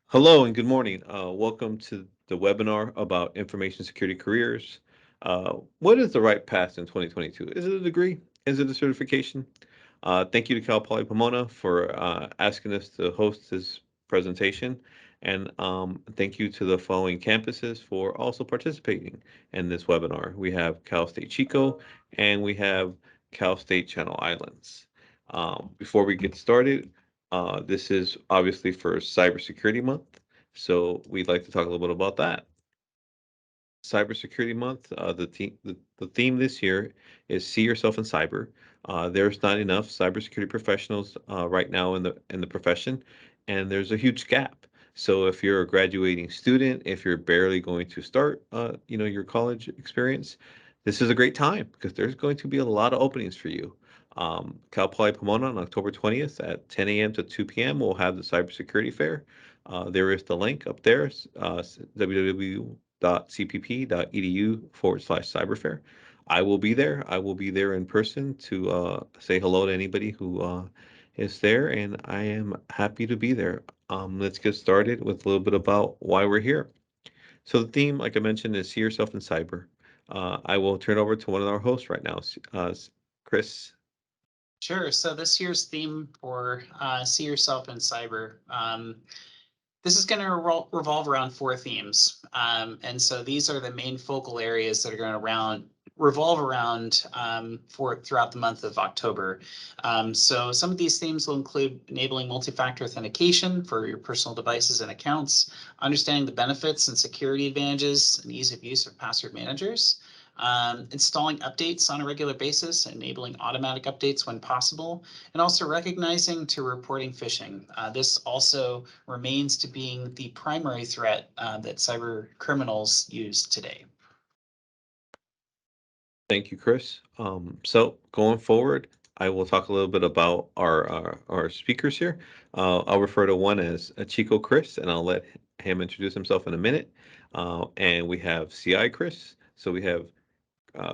Hello and good morning. Welcome to the webinar about information security careers. What is the right path in 2022? Is it a degree? Is it a certification? Thank you to Cal Poly Pomona for asking us to host this presentation. And thank you to the following campuses for also participating in this webinar. We have Cal State Chico and we have Cal State Channel Islands. Before we get started, this is obviously for Cybersecurity Month, so we'd like to talk a little bit about that. Cybersecurity Month, the theme this year is see yourself in cyber. There's not enough cybersecurity professionals right now in the profession, and there's a huge gap. So if you're a graduating student, if you're barely going to start, your college experience, this is a great time because there's going to be a lot of openings for you. Cal Poly Pomona on October 20th at 10 a.m. to 2 p.m. We'll have the cybersecurity fair. There is the link up there, www.cpp.edu/cyberfair. I will be there. I will be there in person to say hello to anybody who is there, and I am happy to be there. Let's get started with a little bit about why we're here. So the theme, like I mentioned, is see yourself in cyber. I will turn over to one of our hosts right now, Chris. Sure. So this year's theme for See Yourself in Cyber, this is going to revolve around four themes. And so these are the main focal areas that are going to revolve around for throughout the month of October. So some of these themes will include enabling multi-factor authentication for your personal devices and accounts, understanding the benefits and security advantages and ease of use of password managers, installing updates on a regular basis, enabling automatic updates when possible, and also recognizing to reporting phishing. This also remains to being the primary threat that cyber criminals use today. Thank you, Chris. So going forward, I will talk a little bit about our speakers here. I'll refer to one as Chico Chris, and I'll let him introduce himself in a minute. And we have CI Chris. So we have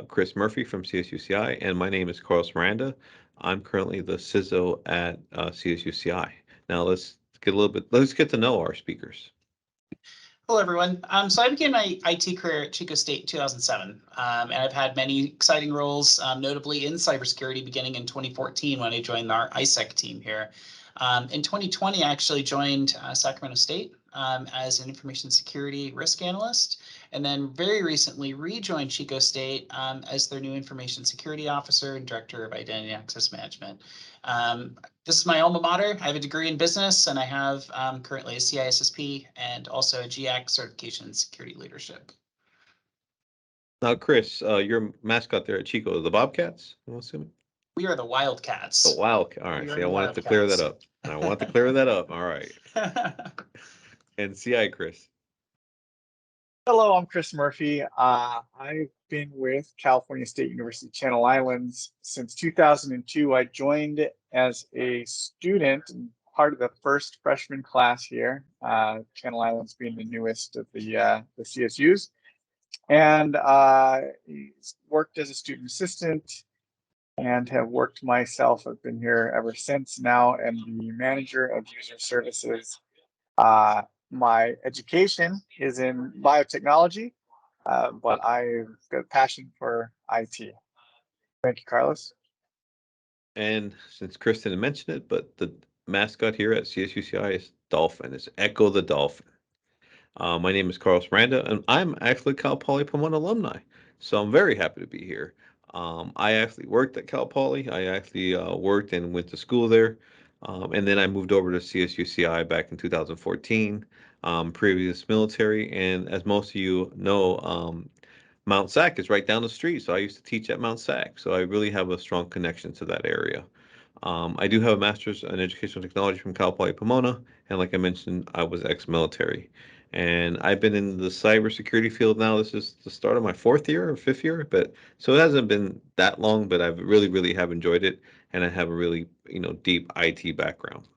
Chris Murphy from CSUCI, and my name is Carlos Miranda. I'm currently the CISO at CSUCI. Now let's get to know our speakers. Hello, everyone. So I began my IT career at Chico State in 2007, and I've had many exciting roles, notably in cybersecurity, beginning in 2014 when I joined our ISEC team here. In 2020, I actually joined Sacramento State as an information security risk analyst, and then very recently rejoined Chico State as their new information security officer and director of identity access management. This is my alma mater. I have a degree in business, and I have currently a CISSP and also a GIAC certification in security leadership. Now, Chris, your mascot there at Chico is the Bobcats, I'm assuming? We are the The Wildcats. Wildcat. All right. We See, are I the wanted to clear that Wildcats. up. I want to clear that up. All right. And CI Chris. Hello, I'm Chris Murphy. I've been with California State University Channel Islands since 2002. I joined as a student and part of the first freshman class here, Channel Islands being the newest of the CSUs, and worked as a student assistant and have worked myself. I've been here ever since now and the manager of user services. My education is in biotechnology, but I've got a passion for IT. Thank you, Carlos. And since Chris didn't mention it, but the mascot here at CSUCI is Dolphin. It's Echo the Dolphin. My name is Carlos Miranda, and I'm actually Cal Poly Pomona alumni. So I'm very happy to be here. I actually worked at Cal Poly. I actually worked and went to school there. And then I moved over to CSUCI back in 2014, previous military. And as most of you know, Mount Sac is right down the street. So I used to teach at Mount Sac. So I really have a strong connection to that area. I do have a master's in educational technology from Cal Poly Pomona. And like I mentioned, I was ex-military. And I've been in the cybersecurity field now. This is the start of my fourth year or fifth year, but so it hasn't been that long, but I've really have enjoyed it. And I have a really, deep IT background.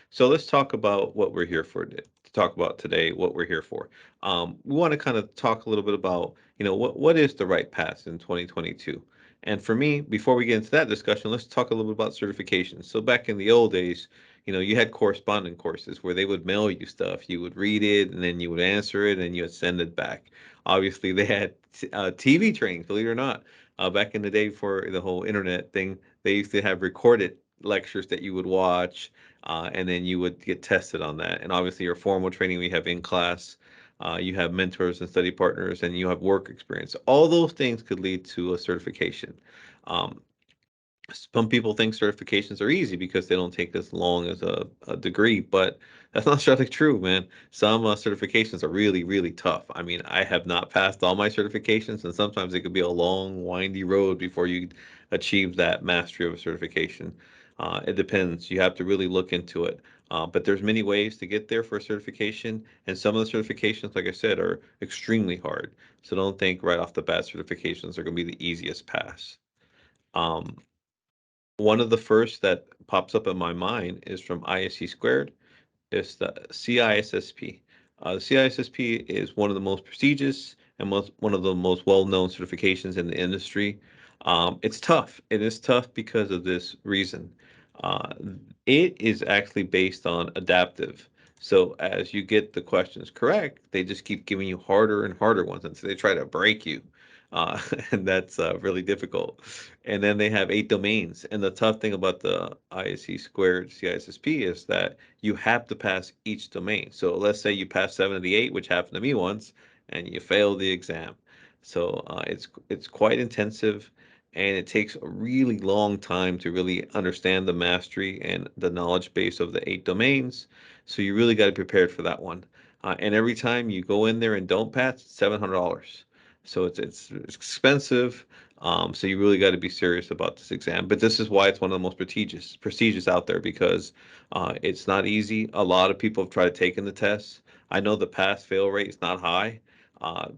So let's talk about what we're here for to talk about today, what we're here for. We want to kind of talk a little bit about, what is the right path in 2022? And for me, before we get into that discussion, let's talk a little bit about certifications. So back in the old days, you had correspondence courses where they would mail you stuff. You would read it and then you would answer it and you would send it back. Obviously, they had TV trainings, believe it or not. Back in the day for the whole internet thing, they used to have recorded lectures that you would watch, and then you would get tested on that. And obviously, your formal training we have in class. You have mentors and study partners, and you have work experience. All those things could lead to a certification. Um, some people think certifications are easy because they don't take as long as a degree, but that's not necessarily true, man. Some certifications are really, really tough. I mean, I have not passed all my certifications, and sometimes it could be a long, windy road before you achieve that mastery of a certification. It depends. You have to really look into it. But there's many ways to get there for a certification, and some of the certifications, like I said, are extremely hard. So don't think right off the bat certifications are going to be the easiest pass. Um, One of the first that pops up in my mind is from ISC squared. It's the CISSP. The CISSP is one of the most prestigious and one of the most well-known certifications in the industry. It's tough. It is tough because of this reason. Uh, it is actually based on adaptive. So as you get the questions correct, they just keep giving you harder and harder ones until they try to break you. And that's really difficult. And then they have 8 domains. And the tough thing about the ISC squared CISSP is that you have to pass each domain. So let's say you pass 7 of the 8, which happened to me once, and you fail the exam. So it's quite intensive, and it takes a really long time to really understand the mastery and the knowledge base of the 8 domains. So you really got to be prepared for that one. And every time you go in there and don't pass, it's $700. So it's expensive. So you really got to be serious about this exam. But this is why it's one of the most prestigious out there, because it's not easy. A lot of people have tried taking the tests. I know the pass fail rate is not high.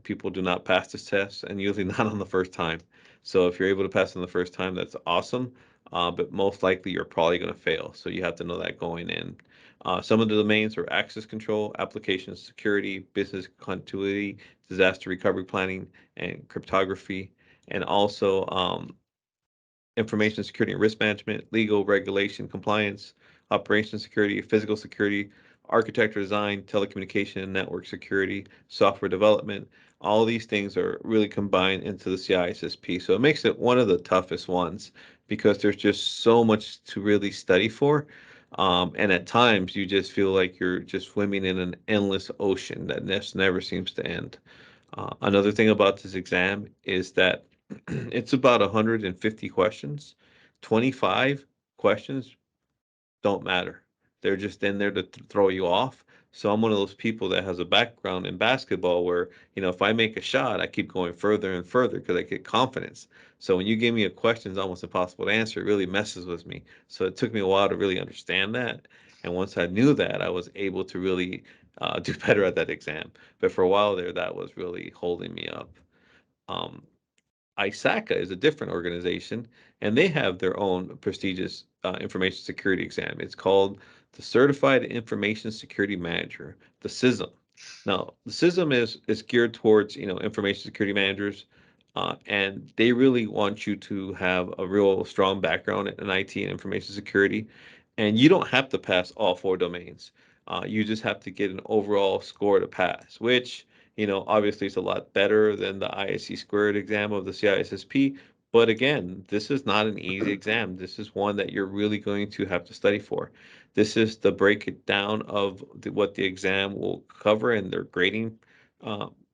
People do not pass this test, and usually not on the first time. So if you're able to pass on the first time, that's awesome. But most likely you're probably going to fail. So you have to know that going in. Some of the domains are access control, application security, business continuity, disaster recovery planning, and cryptography, and also information security and risk management, legal, regulation, compliance, operation security, physical security, architecture design, telecommunication and network security, software development. All these things are really combined into the CISSP. So it makes it one of the toughest ones because there's just so much to really study for. And at times you just feel like you're just swimming in an endless ocean that just never seems to end. Another thing about this exam is that it's about 150 questions. 25 questions don't matter. They're just in there to throw you off. So I'm one of those people that has a background in basketball where, if I make a shot, I keep going further and further because I get confidence. So when you give me a question that's almost impossible to answer, it really messes with me. So it took me a while to really understand that. And once I knew that, I was able to really do better at that exam. But for a while there, that was really holding me up. Um, ISACA is a different organization, and they have their own prestigious information security exam. It's called the Certified Information Security Manager, the CISM. Now, the CISM is geared towards information security managers, and they really want you to have a real strong background in IT and information security. And you don't have to pass all 4 domains. You just have to get an overall score to pass, which obviously it's a lot better than the ISC squared exam of the CISSP. But again, this is not an easy exam. This is one that you're really going to have to study for. This is the breakdown of what the exam will cover in their grading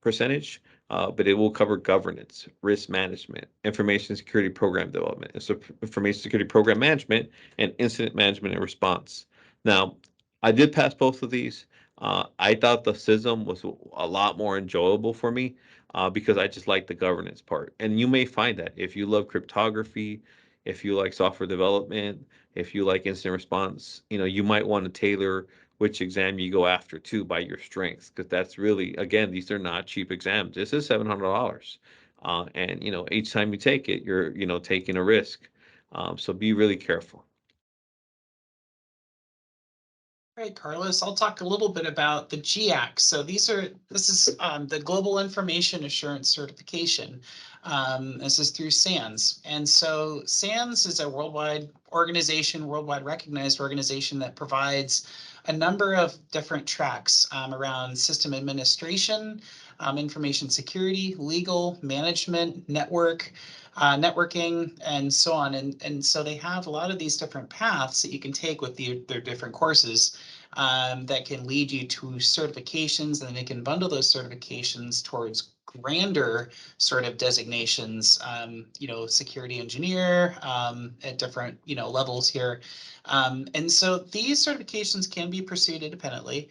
percentage, but it will cover governance, risk management, information security program development, and so information security program management, and incident management and response. Now, I did pass both of these. I thought the CISM was a lot more enjoyable for me because I just like the governance part. And you may find that if you love cryptography, if you like software development, if you like incident response, you might want to tailor which exam you go after too by your strengths, because that's really, again, these are not cheap exams. This is $700. And each time you take it, you're taking a risk. So be really careful. Right, Carlos, I'll talk a little bit about the GIAC. So this is the Global Information Assurance Certification. This is through SANS. And so SANS is a worldwide organization, worldwide recognized organization that provides a number of different tracks around system administration, information security, legal, management, networking, and so on. And so they have a lot of these different paths that you can take with their different courses that can lead you to certifications, and then they can bundle those certifications towards grander sort of designations, security engineer at different, levels here. And so these certifications can be pursued independently.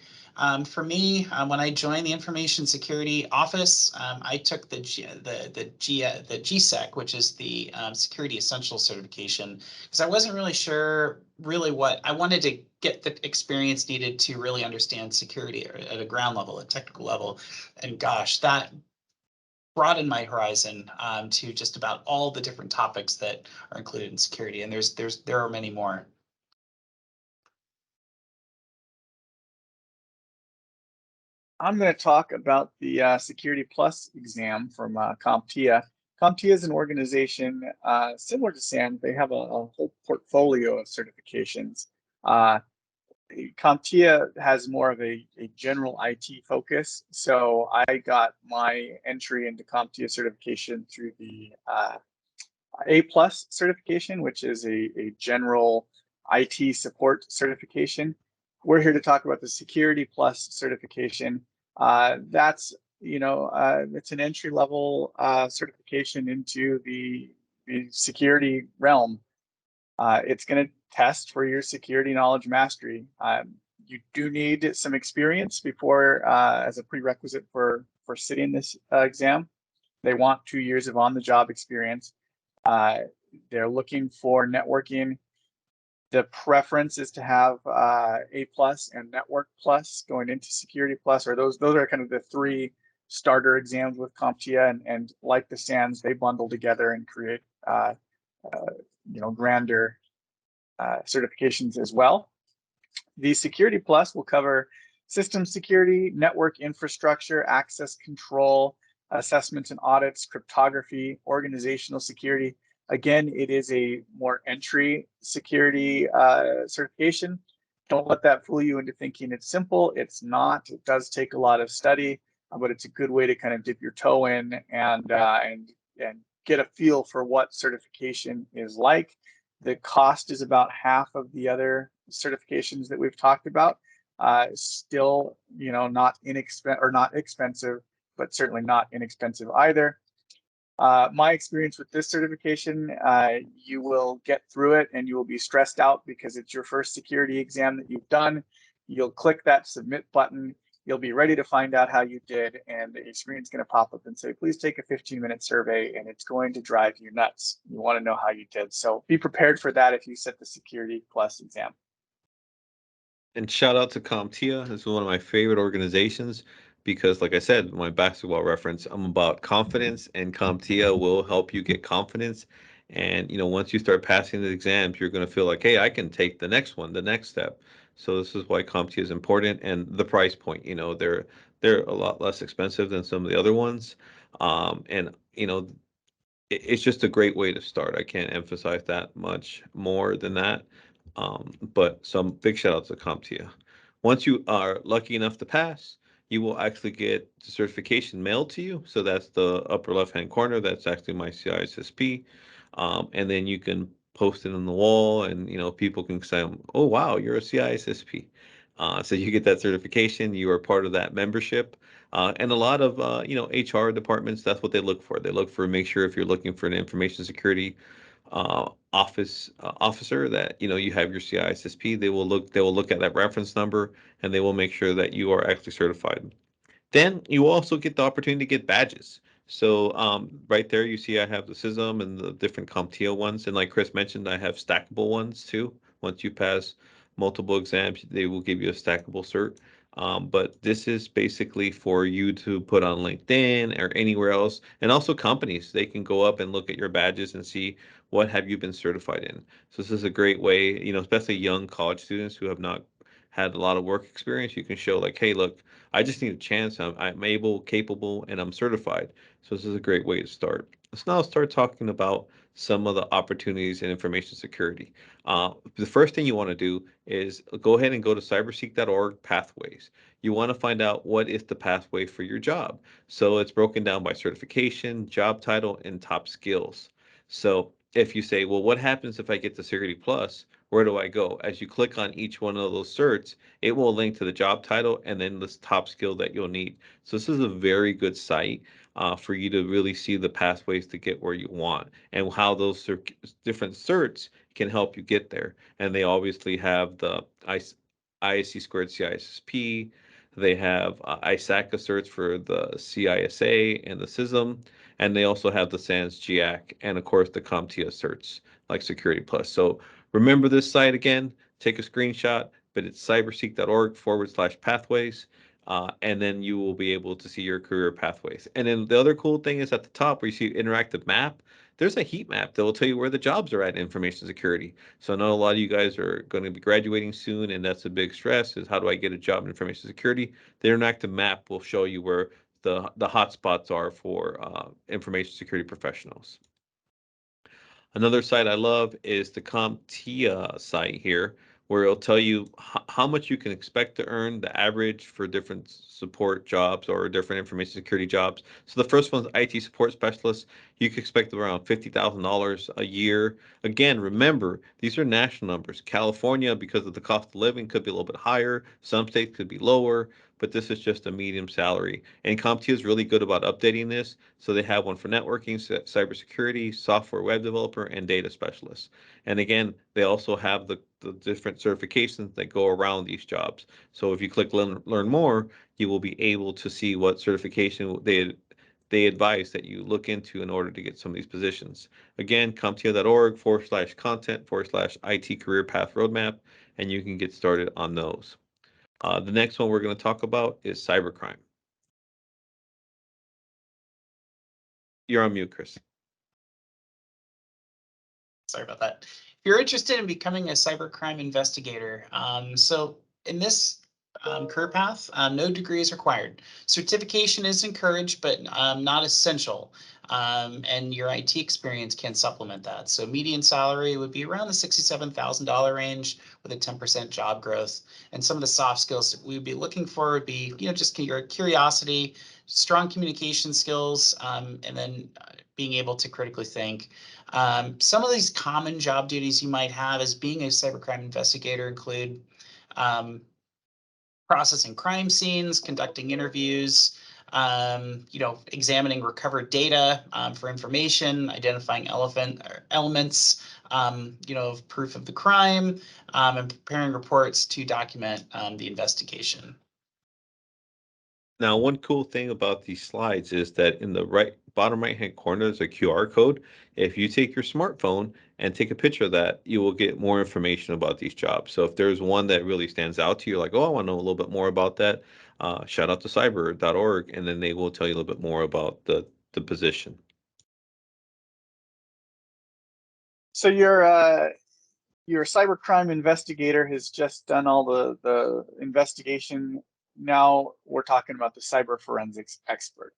For me, when I joined the Information Security Office, I took the GSEC, which is the Security Essentials Certification, because I wasn't really sure what I wanted to get the experience needed to really understand security at a ground level, a technical level. And gosh, that broadened my horizon to just about all the different topics that are included in security. And there are many more. I'm going to talk about the Security Plus exam from CompTIA. CompTIA is an organization similar to SAN. They have a whole portfolio of certifications. CompTIA has more of a general IT focus. So I got my entry into CompTIA certification through the A+ certification, which is a general IT support certification. We're here to talk about the Security Plus certification. That's it's an entry level certification into the security realm. It's going to test for your security knowledge mastery. You do need some experience before as a prerequisite for sitting this exam. They want 2 years of on-the-job experience. They're looking for networking. The preference is to have A+ and Network Plus going into Security Plus, or those are kind of the 3 starter exams with CompTIA, and like the SANS, they bundle together and create grander certifications as well. The Security Plus will cover system security, network infrastructure, access control, assessments and audits, cryptography, organizational security. Again, it is a more entry security certification. Don't let that fool you into thinking it's simple. It's not. It does take a lot of study, but it's a good way to kind of dip your toe in and get a feel for what certification is like. The cost is about half of the other certifications that we've talked about. Still, not expensive, but certainly not inexpensive either. My experience with this certification, you will get through it and you will be stressed out because it's your first security exam that you've done. You'll click that submit button. You'll be ready to find out how you did, and the screen's going to pop up and say, please take a 15-minute survey, and it's going to drive you nuts. You want to know how you did. So be prepared for that if you set the Security Plus exam. And shout out to CompTIA. This is one of my favorite organizations because, like I said, my basketball reference, I'm about confidence, and CompTIA will help you get confidence. And, once you start passing the exams, you're going to feel like, hey, I can take the next one, the next step. So this is why CompTIA is important. And the price point, they're a lot less expensive than some of the other ones. And, it's just a great way to start. I can't emphasize that much more than that. But some big shout out to CompTIA. Once you are lucky enough to pass, you will actually get the certification mailed to you. So that's the upper left-hand corner. That's actually my CISSP. And then you can post it on the wall, and people can say, "Oh wow, you're a CISSP." So you get that certification. You are part of that membership. And a lot of HR departments, that's what they look for. They look for, make sure if you're looking for an information security officer, that you have your CISSP. They will look at that reference number, and they will make sure that you are actually certified. Then you also get the opportunity to get badges. So right there, you see I have the CISM and the different CompTIA ones, and like Chris mentioned, I have stackable ones too. Once you pass multiple exams, they will give you a stackable cert. But this is basically for you to put on LinkedIn or anywhere else, and also companies. They can go up and look at your badges and see what have you been certified in. So this is a great way, especially young college students who have not had a lot of work experience, you can show like, hey, look, I just need a chance. I'm able, capable, and I'm certified. So this is a great way to start. Let's now start talking about some of the opportunities in information security. The first thing you want to do is go ahead and go to cyberseek.org pathways. You want to find out what is the pathway for your job. So it's broken down by certification, job title, and top skills. So if you say, well, what happens if I get the Security Plus? Where do I go? As you click on each one of those certs, it will link to the job title and then this top skill that you'll need. So this is a very good site for you to really see the pathways to get where you want and how those different certs can help you get there. And they obviously have the ISC squared CISSP. They have ISACA certs for the CISA and the CISM. And they also have the SANS GIAC and, of course, the CompTIA certs like Security Plus. So remember this site again, take a screenshot, but it's cyberseek.org/pathways. And then you will be able to see your career pathways. And then the other cool thing is at the top where you see interactive map, there's a heat map that will tell you where the jobs are at in information security. So I know a lot of you guys are going to be graduating soon, and that's a big stress is how do I get a job in information security? The interactive map will show you where the hot spots are for information security professionals. Another site I love is the CompTIA site here, where it'll tell you how much you can expect to earn, the average for different support jobs or different information security jobs. So the first one's IT support specialist. You can expect around $50,000 a year. Again, remember, these are national numbers. California, because of the cost of living, could be a little bit higher. Some states could be lower, but this is just a medium salary. And CompTIA is really good about updating this. So they have one for networking, cybersecurity, software web developer, and data specialist. And again, they also have the different certifications that go around these jobs. So if you click learn more, you will be able to see what certification they advise that you look into in order to get some of these positions. Again, CompTIA.org/content/IT career path roadmap, and you can get started on those. The next one we're going to talk about is cybercrime. You're on mute, Chris. Sorry about that. If you're interested in becoming a cybercrime investigator, so in this career path, no degree is required. Certification is encouraged, but not essential. And your IT experience can supplement that. So median salary would be around the $67,000 range with a 10% job growth. And some of the soft skills that we would be looking for would be, just your curiosity, strong communication skills, and then being able to critically think. Some of these common job duties you might have as being a cybercrime investigator include processing crime scenes, conducting interviews, examining recovered data for information, identifying elements, of proof of the crime, and preparing reports to document the investigation. Now, one cool thing about these slides is that in the bottom right-hand corner, there's a QR code. If you take your smartphone and take a picture of that, you will get more information about these jobs. So if there's one that really stands out to you, like, oh, I want to know a little bit more about that, shout out to cyber.org, and then they will tell you a little bit more about the position. So your cybercrime investigator has just done all the investigation. Now we're talking about the cyber forensics expert.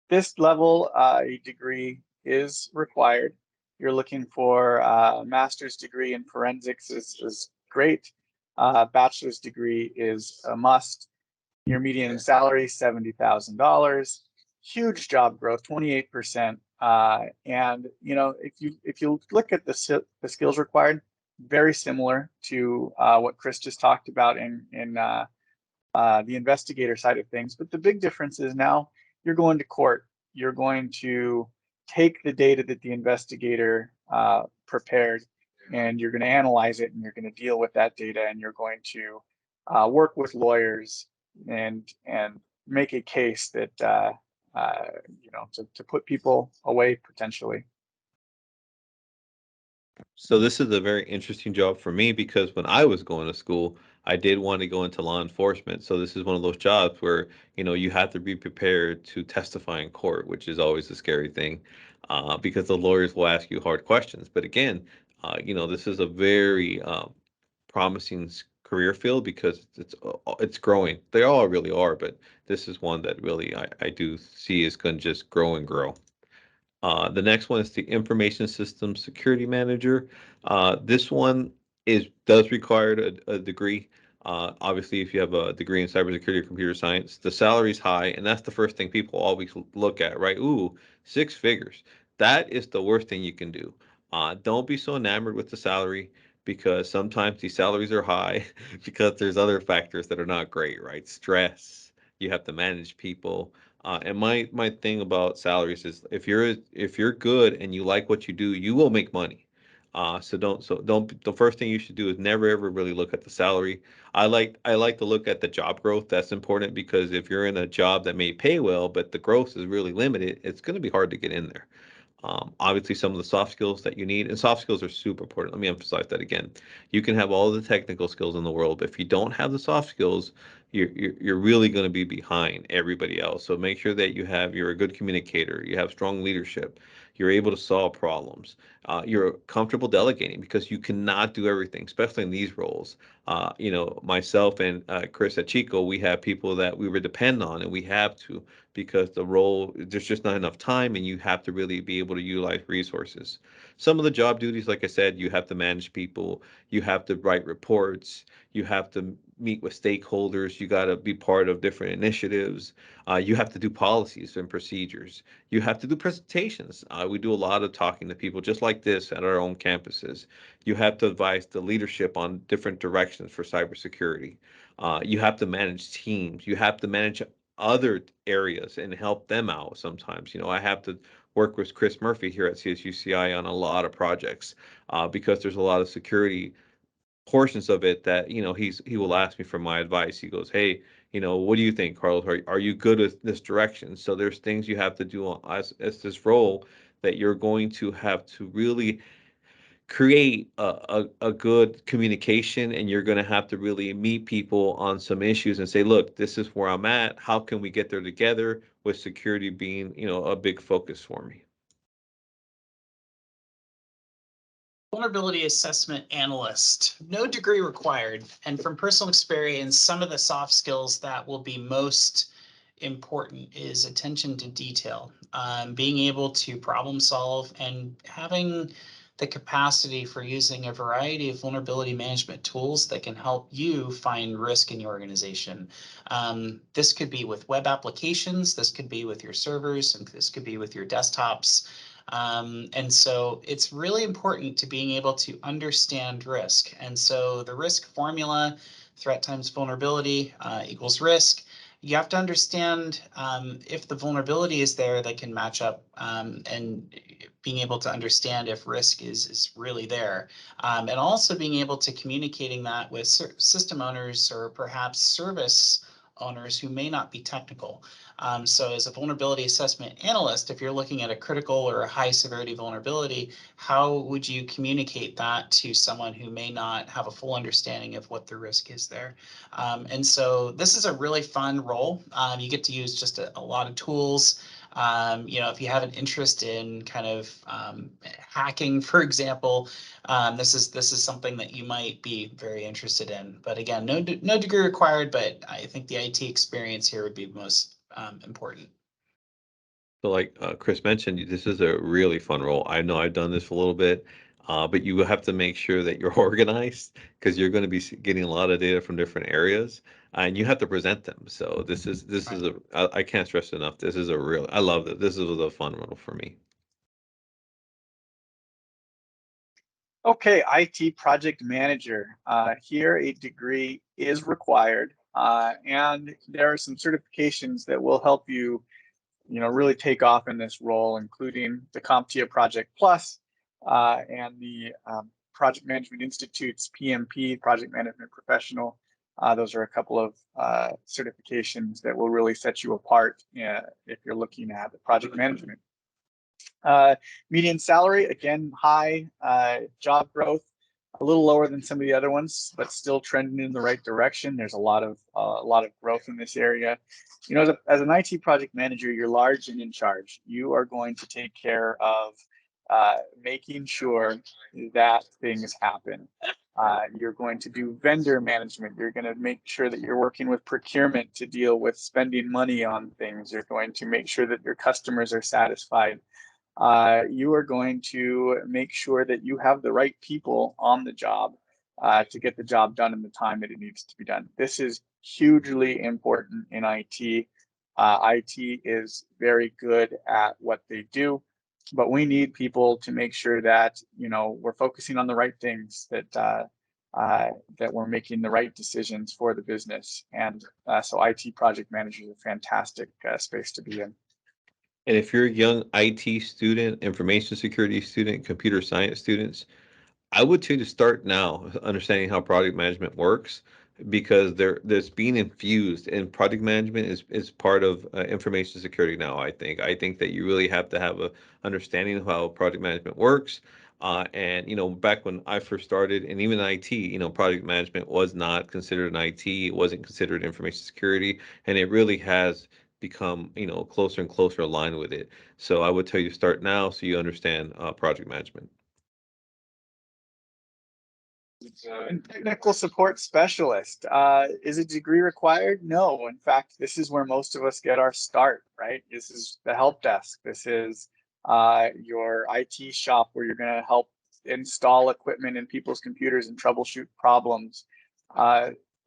This level, a degree is required. You're looking for a master's degree in forensics is great. Bachelor's degree is a must. Your median salary, $70,000. Huge job growth, 28%. And if you look at the skills required, very similar to what Chris just talked about in the investigator side of things. But the big difference is now you're going to court. You're going to take the data that the investigator prepared, and you're going to analyze it, and you're going to deal with that data, and you're going to work with lawyers and make a case that to put people away potentially. So this is a very interesting job for me because when I was going to school, I did want to go into law enforcement. So this is one of those jobs where, you have to be prepared to testify in court, which is always a scary thing because the lawyers will ask you hard questions. But again, this is a very promising career field because it's growing. They all really are, but this is one that really I do see is going to just grow and grow. The next one is the Information Systems Security Manager. This one does require a degree. Obviously, if you have a degree in cybersecurity or computer science, the salary is high, and that's the first thing people always look at, right? Ooh, 6 figures. That is the worst thing you can do. Don't be so enamored with the salary because sometimes these salaries are high because there's other factors that are not great, right? Stress. You have to manage people. And my thing about salaries is if you're good and you like what you do, you will make money. So don't the first thing you should do is never ever really look at the salary. I like to look at the job growth. That's important because if you're in a job that may pay well, but the growth is really limited, it's going to be hard to get in there. Obviously, some of the soft skills that you need, and soft skills are super important. Let me emphasize that again. You can have all the technical skills in the world, but if you don't have the soft skills, you're really going to be behind everybody else. So make sure that you're a good communicator, you have strong leadership, you're able to solve problems, you're comfortable delegating because you cannot do everything, especially in these roles. Myself and Chris at Chico, we have people that we would depend on, and we have to because the role there's just not enough time and you have to really be able to utilize resources. Some of the job duties, like I said, you have to manage people, you have to write reports, you have to meet with stakeholders, you got to be part of different initiatives, you have to do policies and procedures, you have to do presentations. We do a lot of talking to people just like this at our own campuses. You have to advise the leadership on different directions for cybersecurity. You have to manage teams, you have to manage other areas and help them out sometimes. I have to work with Chris Murphy here at CSUCI on a lot of projects because there's a lot of security portions of it that, he will ask me for my advice. He goes, hey, what do you think, Carlos? Are you good with this direction? So there's things you have to do as this role that you're going to have to really create a good communication, and you're going to have to really meet people on some issues and say, look, this is where I'm at, how can we get there together, with security being a big focus for me. Vulnerability assessment analyst, no degree required. And from personal experience, some of the soft skills that will be most important is attention to detail, being able to problem solve, and having the capacity for using a variety of vulnerability management tools that can help you find risk in your organization. This could be with web applications, this could be with your servers, and this could be with your desktops. And so it's really important to being able to understand risk. And so the risk formula, threat times vulnerability equals risk. You have to understand if the vulnerability is there that can match up, and being able to understand if risk is really there. And also being able to communicating that with system owners or perhaps service owners who may not be technical. So as a vulnerability assessment analyst, if you're looking at a critical or a high severity vulnerability, how would you communicate that to someone who may not have a full understanding of what the risk is there? And so this is a really fun role. You get to use just a lot of tools. If you have an interest in kind of hacking, for example, this is something that you might be very interested in. But again, no degree required, but I think the IT experience here would be most important. So like Chris mentioned, this is a really fun role. I know I've done this a little bit, but you have to make sure that you're organized because you're going to be getting a lot of data from different areas, and you have to present them. So this is I can't stress enough. This is I love it. This is a fun role for me. Okay, IT project manager. Here, a degree is required, and there are some certifications that will help you, really take off in this role, including the CompTIA Project Plus and the Project Management Institute's PMP, Project Management Professional. Those are a couple of certifications that will really set you apart if you're looking at project management. Median salary, again, high. Job growth, a little lower than some of the other ones, but still trending in the right direction. There's a lot of growth in this area. As an IT project manager, you're large and in charge. You are going to take care of making sure that things happen. You're going to do vendor management. You're going to make sure that you're working with procurement to deal with spending money on things. You're going to make sure that your customers are satisfied. You are going to make sure that you have the right people on the job to get the job done in the time that it needs to be done. This is hugely important in IT. IT is very good at what they do, but we need people to make sure that, you know, we're focusing on the right things, that we're making the right decisions for the business. And so IT project manager is a fantastic space to be in. And if you're a young IT student, information security student, computer science students, I would tell you to start now understanding how project management works, because there's being infused, and project management is part of information security now. I think that you really have to have a understanding of how project management works. And you know, back when I first started, and even IT, you know, project management was not considered an IT. It wasn't considered information security, and it really has become, you know, closer and closer aligned with it. So I would tell you to start now so you understand project management. And technical support specialist. Is a degree required? No. In fact, this is where most of us get our start, right? This is the help desk. This is your IT shop where you're going to help install equipment in people's computers and troubleshoot problems.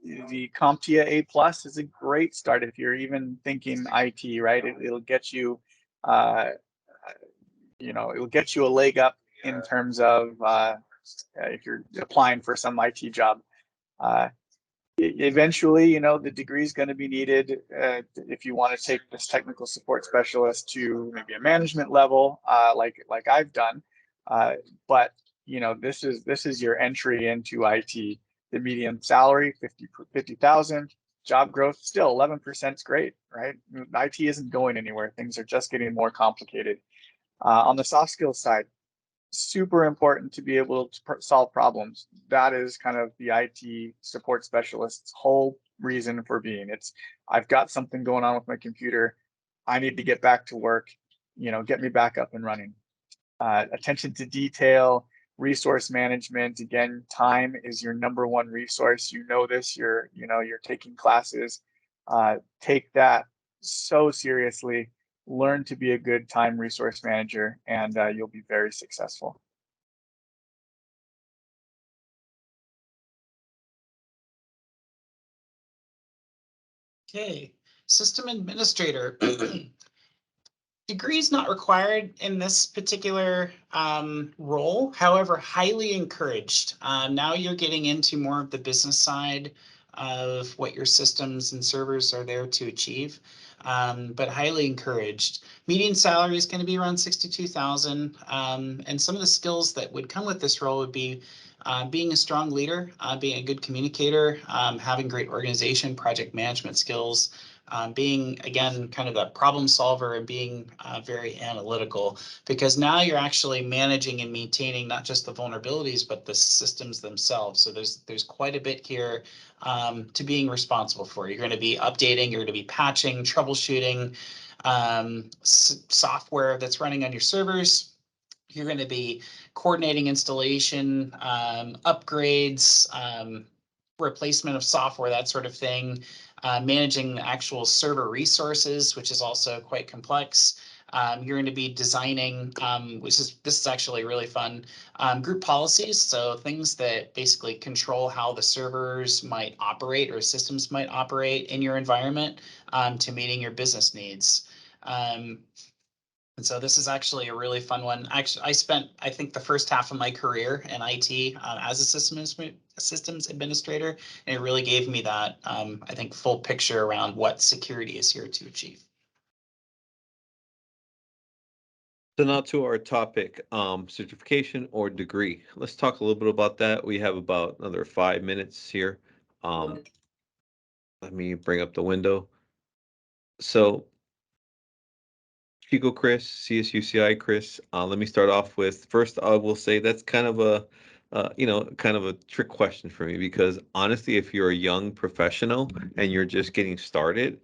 The CompTIA A+ is a great start if you're even thinking IT, right? It'll get you, you know, it'll get you a leg up in terms of if you're applying for some IT job. Eventually, you know, the degree is going to be needed if you want to take this technical support specialist to maybe a management level, like I've done. But you know, this is your entry into IT. The median salary 50,000. Job growth still 11% is great, right? IT isn't going anywhere. Things are just getting more complicated. On the soft skills side, super important to be able to solve problems. That is kind of the IT support specialist's whole reason for being. It's, I've got something going on with my computer. I need to get back to work, you know, get me back up and running. Attention to detail, resource management. Again, time is your number one resource. You know this, you're taking classes. Take that so seriously. Learn to be a good time resource manager, and you'll be very successful. Okay, system administrator. Degree is not required in this particular role, however, highly encouraged. Now you're getting into more of the business side of what your systems and servers are there to achieve, but highly encouraged. Median salary is going to be around 62,000, and some of the skills that would come with this role would be being a strong leader, being a good communicator, having great organization, project management skills, being, again, kind of a problem solver, and being very analytical, because now you're actually managing and maintaining not just the vulnerabilities, but the systems themselves. So there's quite a bit here to being responsible for. You're going to be updating, you're going to be patching, troubleshooting software that's running on your servers. You're going to be coordinating installation, upgrades, replacement of software, that sort of thing, managing the actual server resources, which is also quite complex. You're going to be designing, this is actually really fun, group policies. So things that basically control how the servers might operate or systems might operate in your environment to meeting your business needs. And so this is actually a really fun one. Actually, I spent, I think, the first half of my career in IT as a systems administrator, and it really gave me that, I think, full picture around what security is here to achieve. So now to our topic, certification or degree. Let's talk a little bit about that. We have about another 5 minutes here. Let me bring up the window. So Chico Chris, CSUCI Chris, let me start off with, first I will say that's kind of a, kind of a trick question for me, because honestly, if you're a young professional and you're just getting started,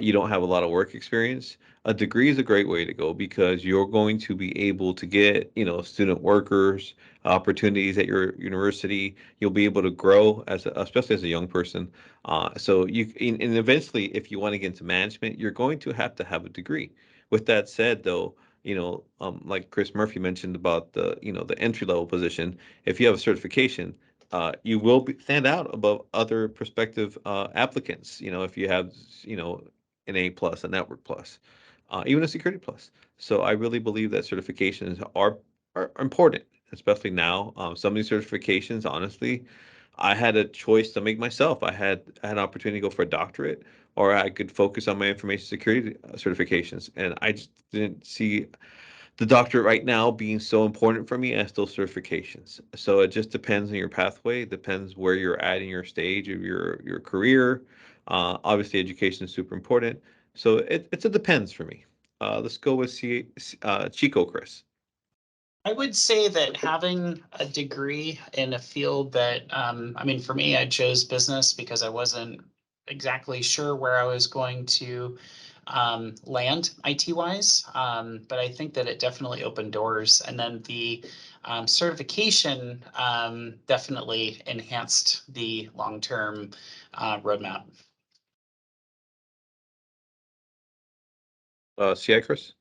you don't have a lot of work experience, a degree is a great way to go because you're going to be able to get, student workers, opportunities at your university. You'll be able to grow especially as a young person. So and eventually, if you want to get into management, you're going to have a degree. With that said, though, like Chris Murphy mentioned about the entry level position, if you have a certification, you will stand out above other prospective applicants. If you have, an A plus, a network plus, even a security plus. So I really believe that certifications are important, especially now. Some of these certifications, honestly, I had a choice to make myself. I had an opportunity to go for a doctorate, or I could focus on my information security certifications, and I just didn't see the doctorate right now being so important for me as those certifications. So it just depends on your pathway, depends where you're at in your stage of your career. Obviously, education is super important. So it's a depends for me. Let's go with Chico, Chris. I would say that having a degree in a field that, I mean, for me, I chose business because I wasn't exactly sure where I was going to land IT wise. But I think that it definitely opened doors. And then the certification definitely enhanced the long-term roadmap. CI, Chris?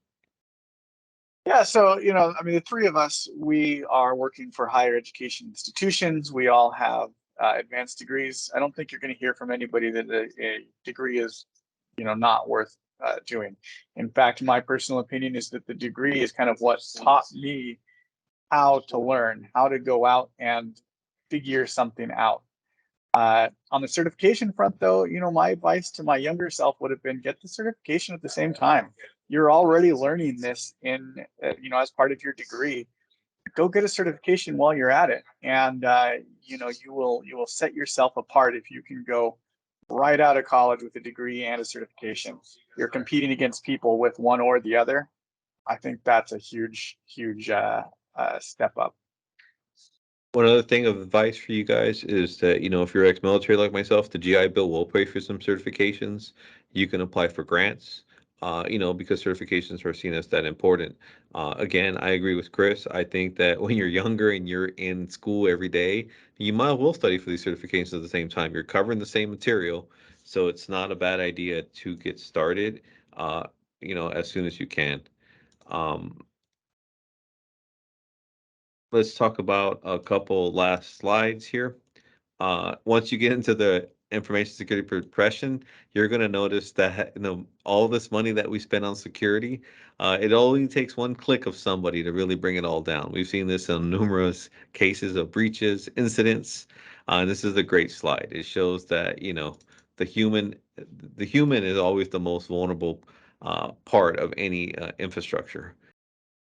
Yeah, so I mean, the three of us, we are working for higher education institutions. We all have advanced degrees. I don't think you're going to hear from anybody that a degree is, not worth doing. In fact, my personal opinion is that the degree is kind of what taught me how to learn, how to go out and figure something out. On the certification front, though, my advice to my younger self would have been get the certification at the same time. You're already learning this as part of your degree. Go get a certification while you're at it, and you will set yourself apart if you can go right out of college with a degree and a certification. You're competing against people with one or the other. I think that's a huge, huge step up. One other thing of advice for you guys is that, if you're ex-military like myself, the GI Bill will pay for some certifications. You can apply for grants, because certifications are seen as that important. Again, I agree with Chris. I think that when you're younger and you're in school every day, you might as well study for these certifications at the same time. You're covering the same material, so it's not a bad idea to get started, as soon as you can. Um, let's talk about a couple last slides here. Once you get into the information security progression, you're going to notice that all this money that we spend on security, it only takes one click of somebody to really bring it all down. We've seen this in numerous cases of breaches, incidents. And this is a great slide. It shows that the human the human is always the most vulnerable part of any infrastructure.